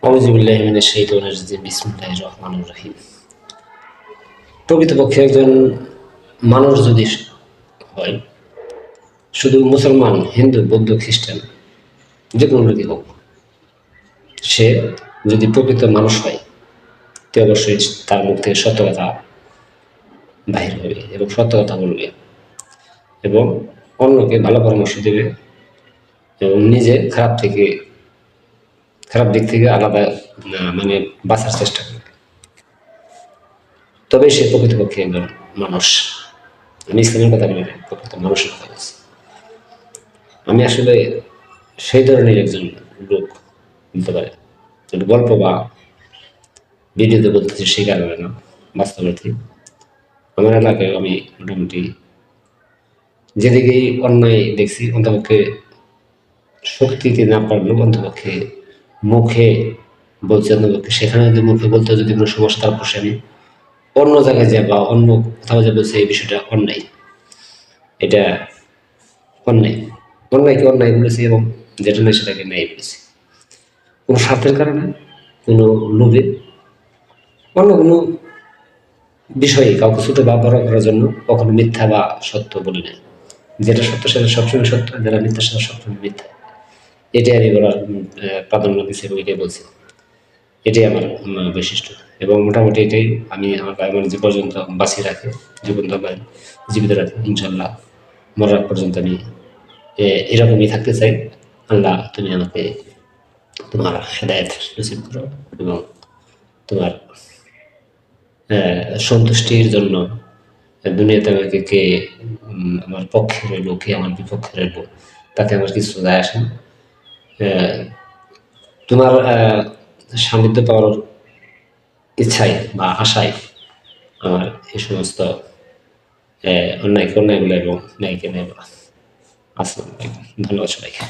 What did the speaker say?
আউযুবিল্লাহি মিনাশ শাইতানির রাজিম বিসমিল্লাহির রহমানির রহিম। প্রকৃতপক্ষে একজন মানুষ যদি হয়, শুধু মুসলমান, হিন্দু, বৌদ্ধ, খ্রিস্টান, যে কোনো লোকই হোক, সে যদি প্রকৃত মানুষ হয়, তো অবশ্যই তার মুখ থেকে সত্য কথা বাহির হবে এবং সত্য কথা বলবে এবং অন্যকে ভালো পরামর্শ দেবে এবং নিজে খারাপ দিক থেকে আলাদা মানে বাঁচার চেষ্টা করবে। তবে সে প্রকৃতপক্ষে একজন মানুষ। আমি ইসলামের কথা বলি না, প্রকৃত মানুষের কথা বলছি। আমি আসলে সেই ধরনের একজন লোক বলতে পারে, গল্প বা ভিডিওতে বলতেছি সেই কারণে না, বাস্তবে ঠিক। আমার এলাকায় আমি মোটামুটি যেদিকেই অন্যায় দেখছি, অন্তপক্ষে শক্তিতে না পারলেও অন্তপক্ষে মুখে বলছে, অন্তপক্ষে সেখানে যদি মুখে বলতে যদি কোনো সমস্যা, তারপর সে আমি অন্য জায়গায় যায় বা অন্য কোথাও যে বলছে এই বিষয়টা অন্যায়, এটা অন্যায়কে অন্যায় বলেছি এবং যেটা নেই সেটাকে ন্যায় বলেছি। কোনো স্বার্থের কারণে, কোনো লোভে, অন্য কোনো বিষয়ে কাউকে ছোট বা বড় করার জন্য কখনো মিথ্যা বা সত্য বলি না। যেটা সত্য সেটা সবসময় সত্য, যেটা মিথ্যা সেটা সবসময় মিথ্যা। এটাই আমি বলার প্রাধান্য দিচ্ছি এবং এটাই বলছি। এটাই আমার বৈশিষ্ট্য এবং মোটামুটি এটাই আমি আমার যে পর্যন্ত বাঁচিয়ে রাখে, জীবন জীবিত রাখে, ইনশাল্লাহ মরার পর্যন্ত আমি এরকমই থাকতে চাই। আল্লাহ তুমি আমাকে তোমার হেদায়েত নসিব করো এবং তোমার সন্তুষ্টির জন্য দুনিয়াতে আমাকে কে আমার পক্ষে রইল, কে আমার বিপক্ষে রইল, তাতে আমার কিছু যায় আসে না। তোমার সান্নিধ্য পাওয়ার ইচ্ছায় বা আশায় আমার এই সমস্ত অন্যায়কে অন্যায় বলে এবং ন্যায়কে ন্যায় বলা। আসসালামু আলাইকুম। ধন্যবাদ সবাইকে।